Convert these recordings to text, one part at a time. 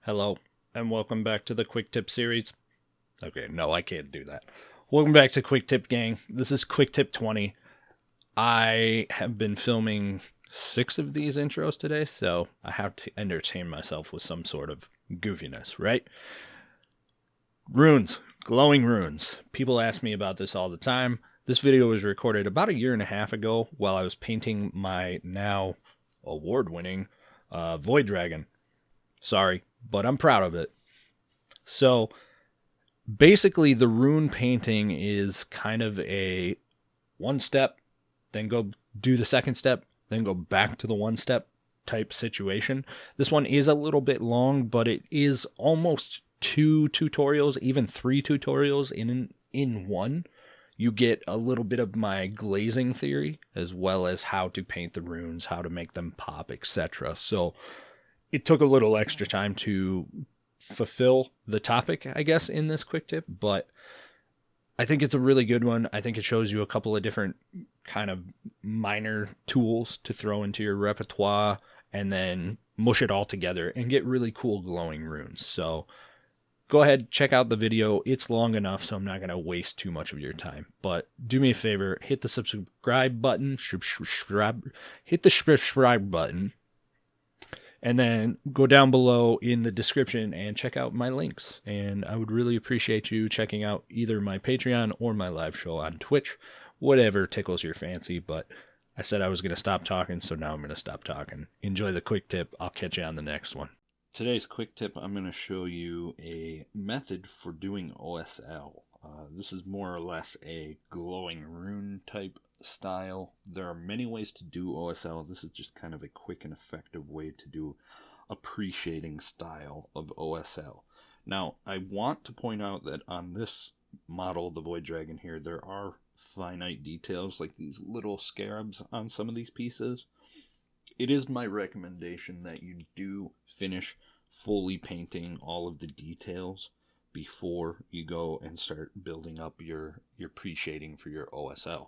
Hello, and welcome back to the Quick Tip series. Okay, no, I can't do that. Welcome back to Quick Tip Gang. This is Quick Tip 20. I have been filming 6 of these intros today, so I have to entertain myself with some sort of goofiness, right? Runes, glowing runes. People ask me about this all the time. This video was recorded about a year and a half ago while I was painting my now award-winning Void Dragon. Sorry, but I'm proud of it. So basically, the rune painting is kind of a one step, then go do the second step, then go back to the one step type situation. This one is a little bit long, but it is almost 2 tutorials, even 3 tutorials in one. You get a little bit of my glazing theory, as well as how to paint the runes, how to make them pop, etc. So it took a little extra time to fulfill the topic, I guess, in this quick tip, but I think it's a really good one. I think it shows you a couple of different kind of minor tools to throw into your repertoire and then mush it all together and get really cool glowing runes. So go ahead, check out the video. It's long enough, so I'm not going to waste too much of your time. But do me a favor, hit the subscribe button, hit the subscribe button, and then go down below in the description and check out my links. And I would really appreciate you checking out either my Patreon or my live show on Twitch, whatever tickles your fancy. But I said I was going to stop talking, so now I'm going to stop talking. Enjoy the quick tip. I'll catch you on the next one. Today's quick tip, I'm going to show you a method for doing OSL. This is more or less a glowing rune type style. There are many ways to do OSL. This is just kind of a quick and effective way to do appreciating style of OSL. Now, I want to point out that on this model, the Void Dragon here, there are finite details like these little scarabs on some of these pieces. It is my recommendation that you do finish fully painting all of the details before you go and start building up your pre-shading for your OSL.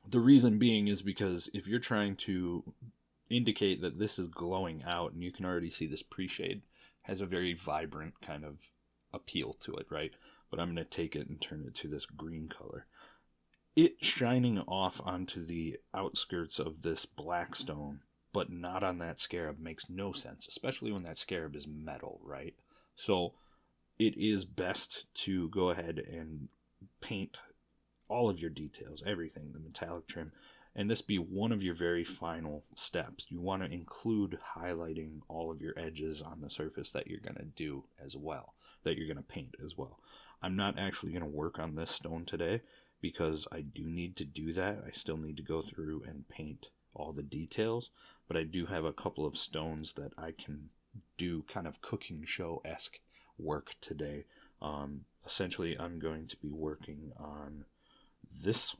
The reason being is because if you're trying to indicate that this is glowing out, and you can already see this pre-shade has a very vibrant kind of appeal to it, right? But I'm going to take it and turn it to this green color. It shining off onto the outskirts of this black stone, but not on that scarab, makes no sense, especially when that scarab is metal, right? So it is best to go ahead and paint all of your details, everything, the metallic trim, and this be one of your very final steps. You want to include highlighting all of your edges on the surface that you're going to do as well, that you're going to paint as well. I'm not actually going to work on this stone today because I do need to do that. I still need to go through and paint all the details, but I do have a couple of stones that I can do kind of cooking show-esque work today. Essentially, I'm going to be working on this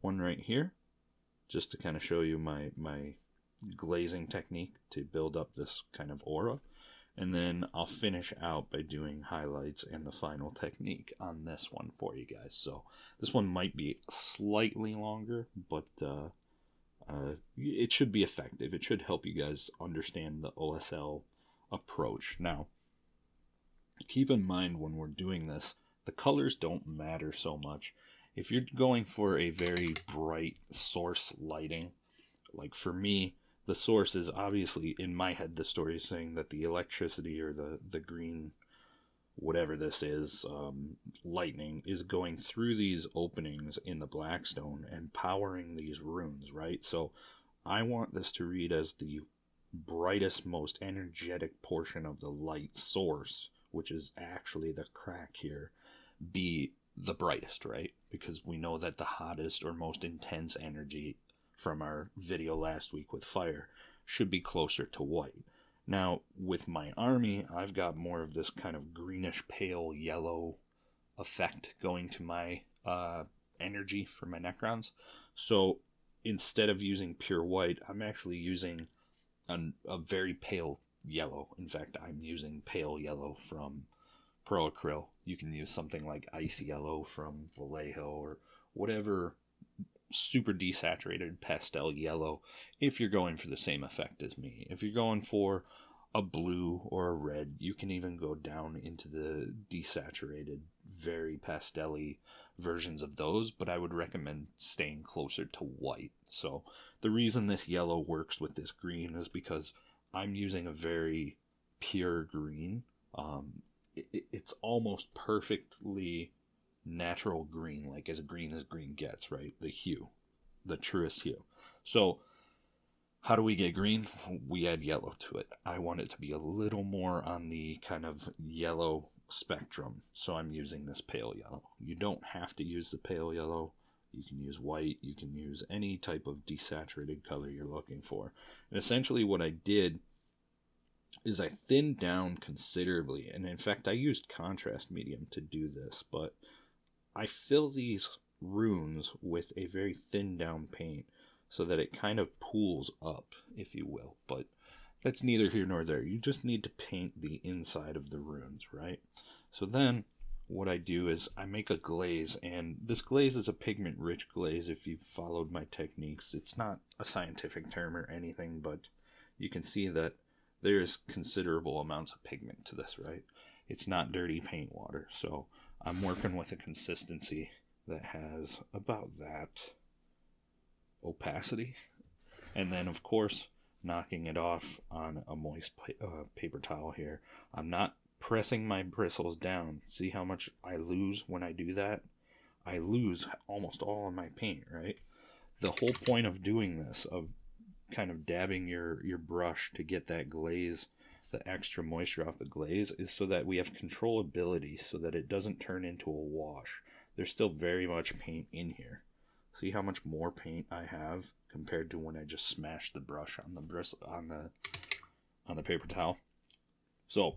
one right here, just to kind of show you my glazing technique to build up this kind of aura. And then I'll finish out by doing highlights and the final technique on this one for you guys. So this one might be slightly longer, but it should be effective. It should help you guys understand the OSL approach. Now, keep in mind when we're doing this, the colors don't matter so much. If you're going for a very bright source lighting, like for me, the source is obviously, in my head, the story is saying that the electricity or the green, whatever this is, lightning is going through these openings in the blackstone and powering these runes, right? So I want this to read as the brightest, most energetic portion of the light source, which is actually the crack here, be the brightest, right? Because we know that the hottest or most intense energy from our video last week with fire should be closer to white. Now, with my army, I've got more of this kind of greenish pale yellow effect going to my energy for my Necrons. So instead of using pure white, I'm actually using a very pale yellow. In fact, I'm using pale yellow from Pro Acryl. You can use something like ice yellow from Vallejo or whatever super desaturated pastel yellow if you're going for the same effect as me. If you're going for a blue or a red. You can even go down into the desaturated, very pastel-y versions of those, but I would recommend staying closer to white. So the reason this yellow works with this green is because I'm using a very pure green. It's almost perfectly natural green, like as green gets, right? The hue, the truest hue. So how do we get green? We add yellow to it. I want it to be a little more on the kind of yellow spectrum, so I'm using this pale yellow. You don't have to use the pale yellow. You can use white. You can use any type of desaturated color you're looking for. And essentially what I did is I thinned down considerably, and in fact I used contrast medium to do this, but I fill these runes with a very thinned down paint so that it kind of pools up, if you will. But that's neither here nor there. You just need to paint the inside of the runes, right? So then what I do is I make a glaze, and this glaze is a pigment rich glaze. If you've followed my techniques, it's not a scientific term or anything, but you can see that there's considerable amounts of pigment to this, right? It's not dirty paint water, so I'm working with a consistency that has about that opacity, and then of course knocking it off on a moist paper towel here. I'm not pressing my bristles down. See how much I lose when I do that? I lose almost all of my paint, right? The whole point of doing this, of kind of dabbing your brush to get that glaze, the extra moisture off the glaze, is so that we have controllability, so that it doesn't turn into a wash. There's still very much paint in here. See how much more paint I have compared to when I just smashed the brush on the bristle on the paper towel. So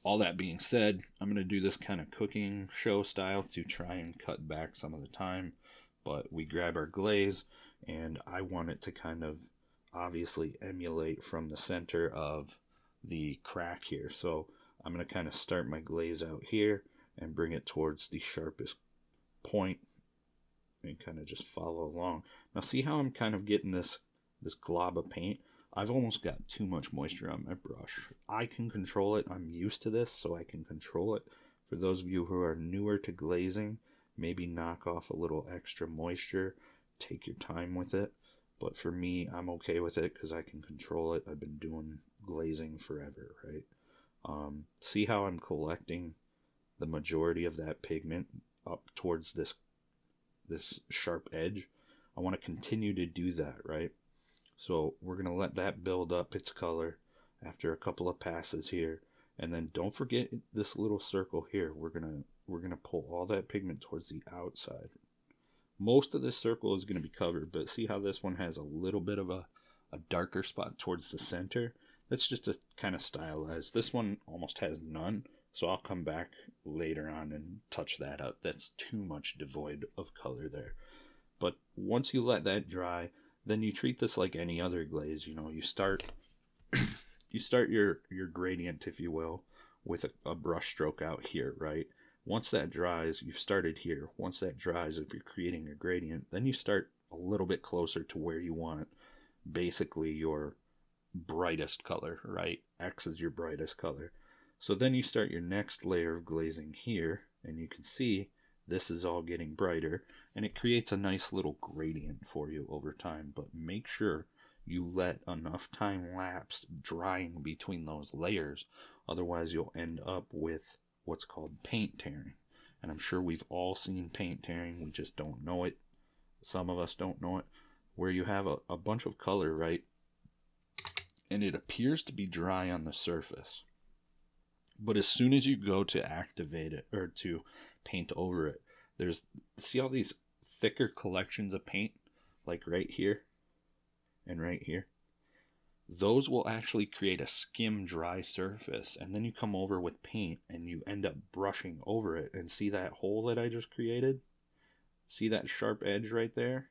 all that being said, I'm going to do this kind of cooking show style to try and cut back some of the time. But we grab our glaze, and I want it to kind of obviously emulate from the center of the crack here. So I'm going to kind of start my glaze out here and bring it towards the sharpest point and kind of just follow along. Now see how I'm kind of getting this glob of paint? I've almost got too much moisture on my brush. I can control it. I'm used to this, so I can control it. For those of you who are newer to glazing, maybe knock off a little extra moisture. Take your time with it. But for me, I'm okay with it because I can control it. I've been doing glazing forever, right? See how I'm collecting the majority of that pigment up towards this sharp edge? I want to continue to do that, right? So we're going to let that build up its color after a couple of passes here. And then don't forget this little circle here. We're going to pull all that pigment towards the outside. Most of this circle is going to be covered, but see how this one has a little bit of a darker spot towards the center? That's just to kind of stylize. This one almost has none, so I'll come back later on and touch that up. That's too much devoid of color there. But once you let that dry, then you treat this like any other glaze. You know, you start your gradient, if you will, with a brush stroke out here, right? Once that dries, you've started here. Once that dries, if you're creating a gradient, then you start a little bit closer to where you want basically your brightest color, right? X is your brightest color. So then you start your next layer of glazing here, and you can see this is all getting brighter, and it creates a nice little gradient for you over time. But make sure you let enough time lapse drying between those layers, otherwise you'll end up with what's called paint tearing. And I'm sure we've all seen paint tearing, we just don't know it. Some of us don't know it, where you have a bunch of color, right? And it appears to be dry on the surface. But as soon as you go to activate it or to paint over it, see all these thicker collections of paint, like right here and right here? Those will actually create a skim dry surface, and then you come over with paint and you end up brushing over it, and see that hole that I just created? See that sharp edge right there?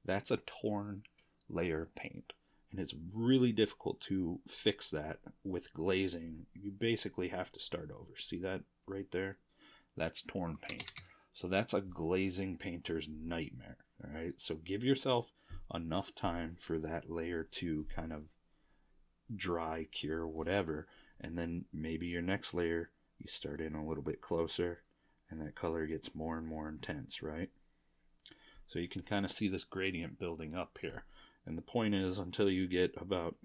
That's a torn layer of paint. And it's really difficult to fix that with glazing. You basically have to start over. See that right there? That's torn paint. So that's a glazing painter's nightmare. Alright, so give yourself enough time for that layer to kind of dry, cure, whatever, and then maybe your next layer you start in a little bit closer and that color gets more and more intense, right? So you can kind of see this gradient building up here. And the point is, until you get about,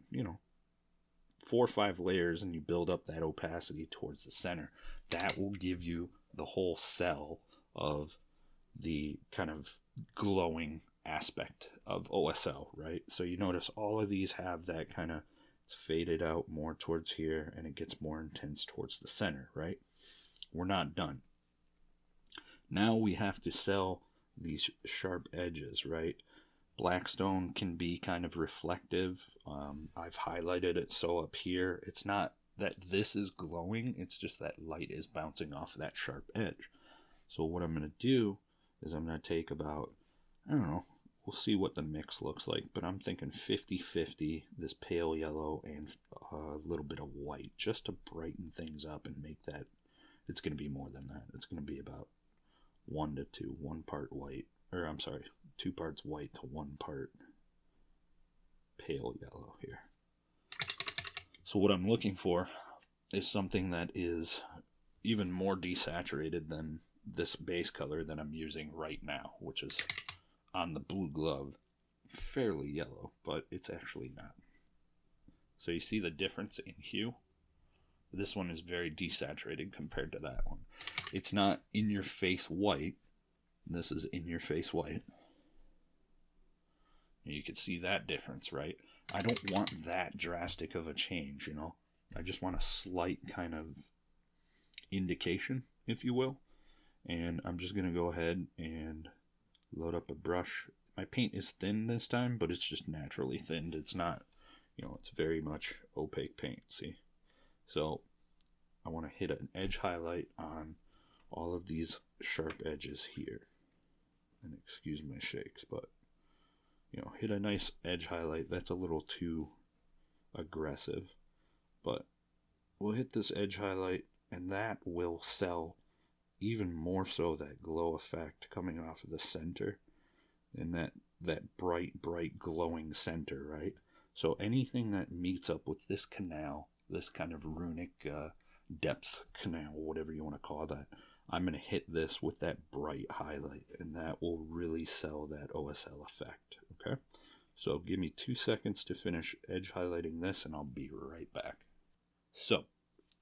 4 or 5 layers and you build up that opacity towards the center, that will give you the whole cell of the kind of glowing aspect of OSL, right? So you notice all of these have that kind of faded out more towards here and it gets more intense towards the center, right? We're not done. Now we have to sell these sharp edges, right? Blackstone can be kind of reflective. I've highlighted it so up here. It's not that this is glowing, it's just that light is bouncing off of that sharp edge. So what I'm going to do is I'm going to take about, I don't know, we'll see what the mix looks like, but I'm thinking 50-50, this pale yellow and a little bit of white, just to brighten things up and make that, it's going to be more than that. It's going to be about 1 to 2, 1 part white, or I'm sorry, 2 parts white to 1 part pale yellow here. So what I'm looking for is something that is even more desaturated than this base color that I'm using right now, which is on the blue glove fairly yellow, but it's actually not. So you see the difference in hue? This one is very desaturated compared to that one. It's not in your face white. This is in your face white. You can see that difference, right? I don't want that drastic of a change, I just want a slight kind of indication, if you will. And I'm just going to go ahead and load up a brush. My paint is thin this time, but it's just naturally thinned. It's not, it's very much opaque paint, see? So I want to hit an edge highlight on all of these sharp edges here. And excuse my shakes, but, hit a nice edge highlight. That's a little too aggressive, but we'll hit this edge highlight and that will sell even more so that glow effect coming off of the center and that bright glowing center, right? So anything that meets up with this canal, this kind of runic depth canal, whatever you want to call that, I'm going to hit this with that bright highlight and that will really sell that OSL effect, okay? So give me 2 seconds to finish edge highlighting this and I'll be right back. So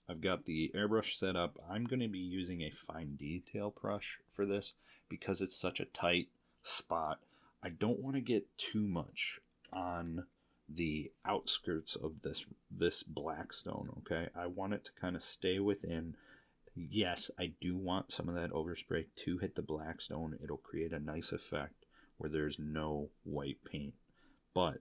I've got the airbrush set up. I'm going to be using a fine detail brush for this because it's such a tight spot. I don't want to get too much on the outskirts of this blackstone, okay? I want it to kind of stay within. Yes, I do want some of that overspray to hit the blackstone. It'll create a nice effect where there's no white paint. But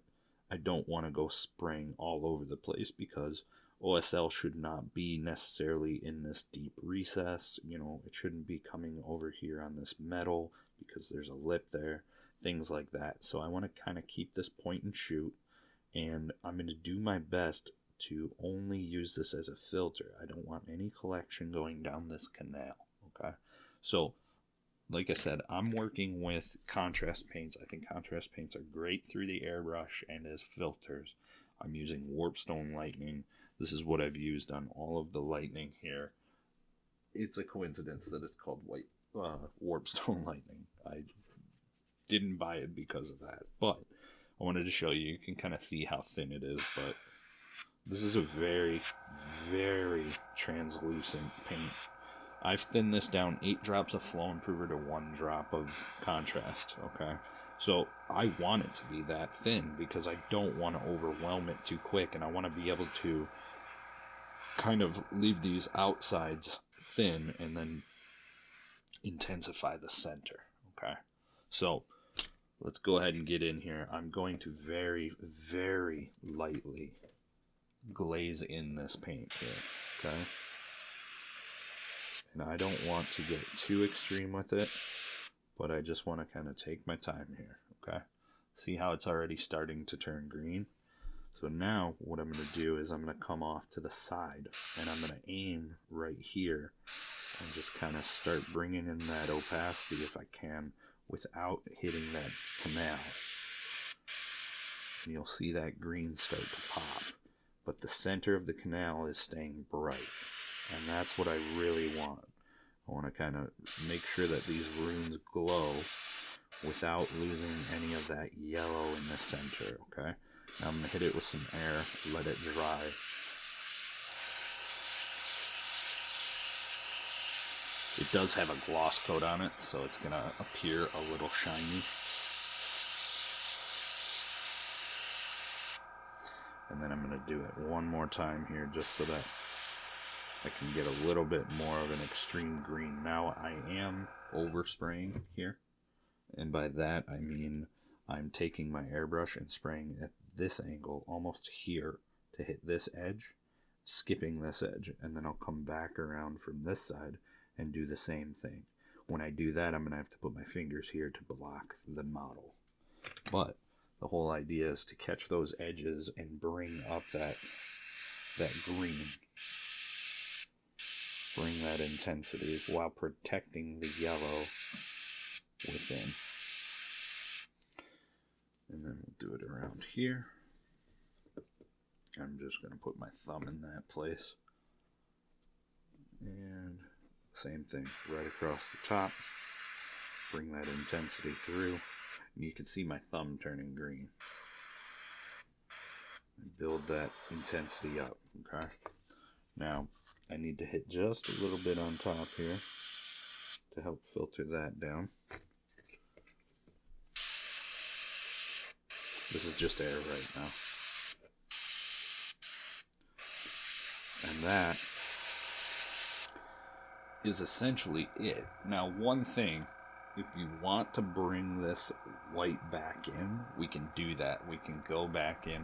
I don't want to go spraying all over the place because OSL should not be necessarily in this deep recess. It shouldn't be coming over here on this metal because there's a lip there, things like that. So I want to kind of keep this point and shoot, and I'm going to do my best to only use this as a filter. I don't want any collection going down this canal, okay? So like I said, I'm working with contrast paints. I think contrast paints are great through the airbrush and as filters. I'm using Warpstone Lightning. This is what I've used on all of the lightning here. It's a coincidence that it's called Warpstone Lightning. I didn't buy it because of that, but I wanted to show you. You can kind of see how thin it is, but this is a very, very translucent paint. I've thinned this down 8 drops of flow improver to 1 drop of contrast, okay? So I want it to be that thin because I don't want to overwhelm it too quick, and I want to be able to kind of leave these outsides thin and then intensify the center, okay? So let's go ahead and get in here. I'm going to very, very lightly glaze in this paint here, okay? And I don't want to get too extreme with it, but I just want to kind of take my time here, okay? See how it's already starting to turn green? So now what I'm going to do is I'm going to come off to the side, and I'm going to aim right here and just kind of start bringing in that opacity if I can without hitting that canal. And you'll see that green start to pop. but the center of the canal is staying bright. And that's what I really want. I want to kind of make sure that these runes glow without losing any of that yellow in the center, okay? Now I'm going to hit it with some air, let it dry. It does have a gloss coat on it, so it's going to appear a little shiny. And then I'm going to do it one more time here just so that I can get a little bit more of an extreme green. Now I am overspraying here. And by that I mean I'm taking my airbrush and spraying at this angle, almost here, to hit this edge, skipping this edge, and then I'll come back around from this side and do the same thing. When I do that, I'm going to have to put my fingers here to block the model. But the whole idea is to catch those edges and bring up that green. Bring that intensity while protecting the yellow within. And then we'll do it around here. I'm just going to put my thumb in that place. And same thing, right across the top. Bring that intensity through. And you can see my thumb turning green. And build that intensity up, okay? Now, I need to hit just a little bit on top here to help filter that down. This is just air right now. And that is essentially it. Now, one thing, if you want to bring this white back in, we can do that. We can go back in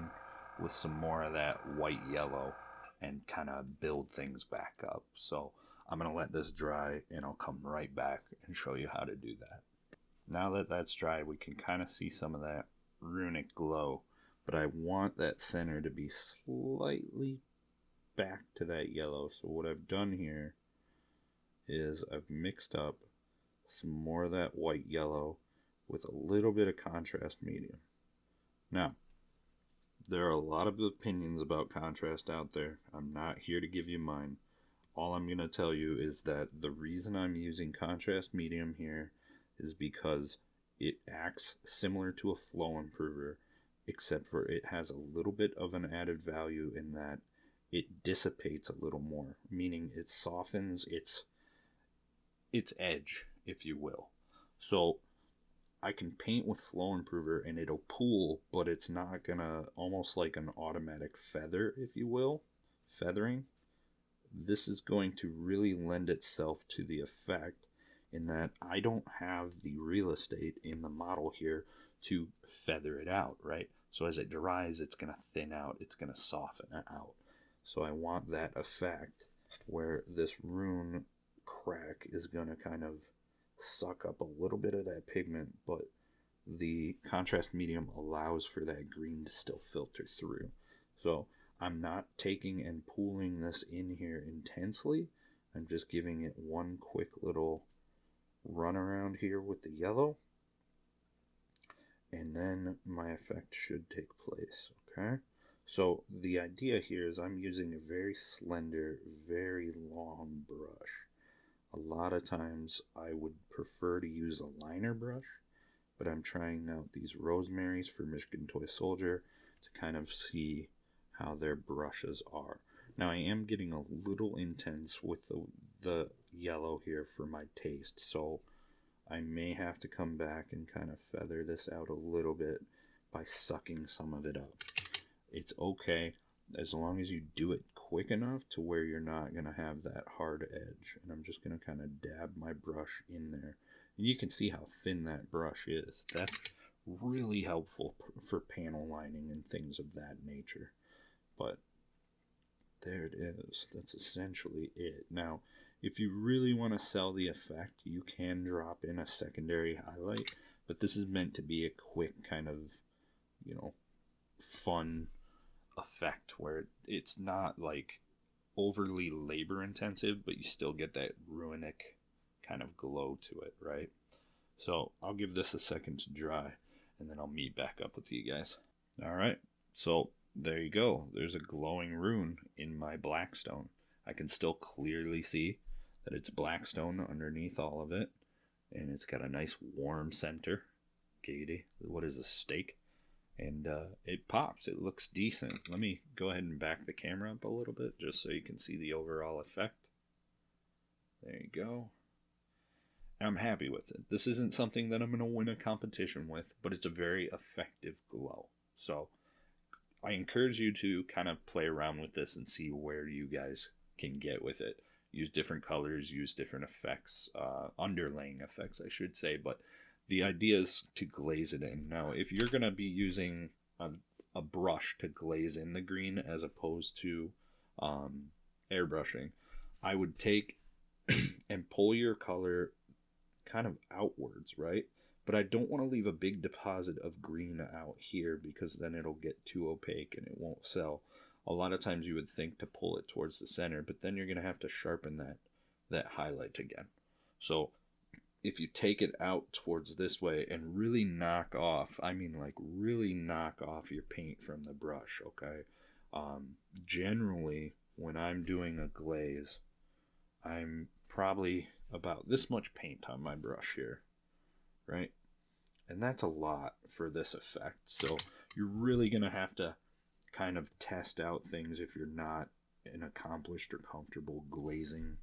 with some more of that white yellow and kind of build things back up. So I'm going to let this dry and I'll come right back and show you how to do that. Now that that's dry, we can kind of see some of that runic glow, but I want that center to be slightly back to that yellow. So what I've done here is I've mixed up some more of that white yellow with a little bit of contrast medium. Now, there are a lot of opinions about contrast out there. I'm not here to give you mine. All I'm going to tell you is that the reason I'm using contrast medium here is because it acts similar to a flow improver, except for it has a little bit of an added value in that it dissipates a little more, meaning it softens its edge, if you will. So I can paint with flow improver and it'll pool, but it's not gonna, almost like an automatic feather, if you will, feathering. This is going to really lend itself to the effect in that I don't have the real estate in the model here to feather it out, right? So as it dries, it's gonna thin out, it's gonna soften it out. So I want that effect where this rune crack is gonna kind of suck up a little bit of that pigment, but the contrast medium allows for that green to still filter through. So I'm not taking and pooling this in here intensely. I'm just giving it one quick little run around here with the yellow, and then my effect should take place, okay? So the idea here is I'm using a very slender, very long brush. A lot of times I would prefer to use a liner brush, but I'm trying out these Rosemary's for Michigan Toy Soldier to kind of see how their brushes are. Now I am getting a little intense with the yellow here for my taste, so I may have to come back and kind of feather this out a little bit by sucking some of it up. It's okay as long as you do it quick enough to where you're not going to have that hard edge. And I'm just going to kind of dab my brush in there. And you can see how thin that brush is. That's really helpful for panel lining and things of that nature. But there it is. That's essentially it. Now, if you really want to sell the effect, you can drop in a secondary highlight. But this is meant to be a quick kind of, you know, fun effect where it's not like overly labor intensive, but you still get that runic kind of glow to it, right? So I'll give this a second to dry and then I'll meet back up with you guys. All right, so there you go. There's a glowing rune in my blackstone. I can still clearly see that it's blackstone underneath all of it, and it's got a nice warm center. Katie, what is a steak? And it pops. It looks decent. Let me go ahead and back the camera up a little bit just so you can see the overall effect. There you go. I'm happy with it. This isn't something that I'm going to win a competition with, but it's a very effective glow. So I encourage you to kind of play around with this and see where you guys can get with it. Use different colors, use different effects, underlaying effects, I should say, but the idea is to glaze it in. Now, if you're going to be using a brush to glaze in the green as opposed to airbrushing, I would take and pull your color kind of outwards, right? But I don't want to leave a big deposit of green out here because then it'll get too opaque and it won't sell. A lot of times you would think to pull it towards the center, but then you're going to have to sharpen that highlight again. So if you take it out towards this way and really knock off, I mean like really knock off your paint from the brush, okay? Generally, when I'm doing a glaze, I'm probably about this much paint on my brush here, right? And that's a lot for this effect. So you're really going to have to kind of test out things if you're not an accomplished or comfortable glazing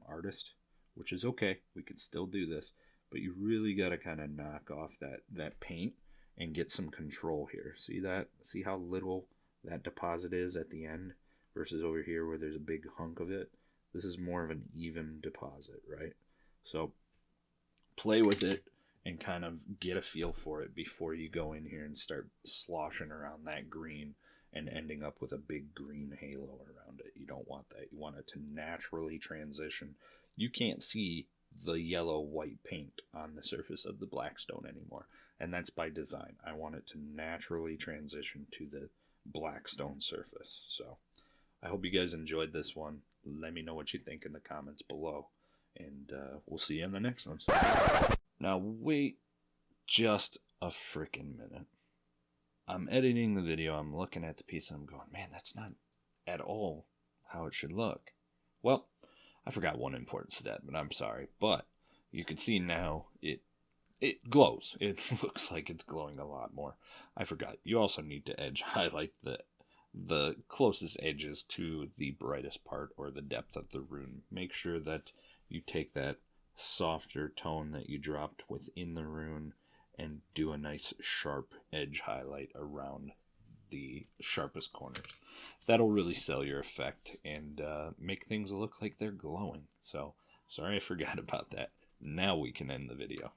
artist, which is okay. We can still do this, but you really got to kind of knock off that paint and get some control here. See that? See how little that deposit is at the end versus over here where there's a big hunk of it? This is more of an even deposit, right? So play with it and kind of get a feel for it before you go in here and start sloshing around that green and ending up with a big green halo around it. You don't want that. You want it to naturally transition. You can't see the yellow-white paint on the surface of the blackstone anymore, and that's by design. I want it to naturally transition to the blackstone surface. So I hope you guys enjoyed this one. Let me know what you think in the comments below, and we'll see you in the next ones. Now wait just a freaking minute. I'm editing the video, I'm looking at the piece, and I'm going, man, that's not at all how it should look. Well, I forgot one important step, but I'm sorry. But you can see now it glows. It looks like it's glowing a lot more. I forgot. You also need to edge highlight the closest edges to the brightest part or the depth of the rune. Make sure that you take that softer tone that you dropped within the rune and do a nice sharp edge highlight around the sharpest corners. That'll really sell your effect and make things look like they're glowing. So sorry I forgot about that. Now we can end the video.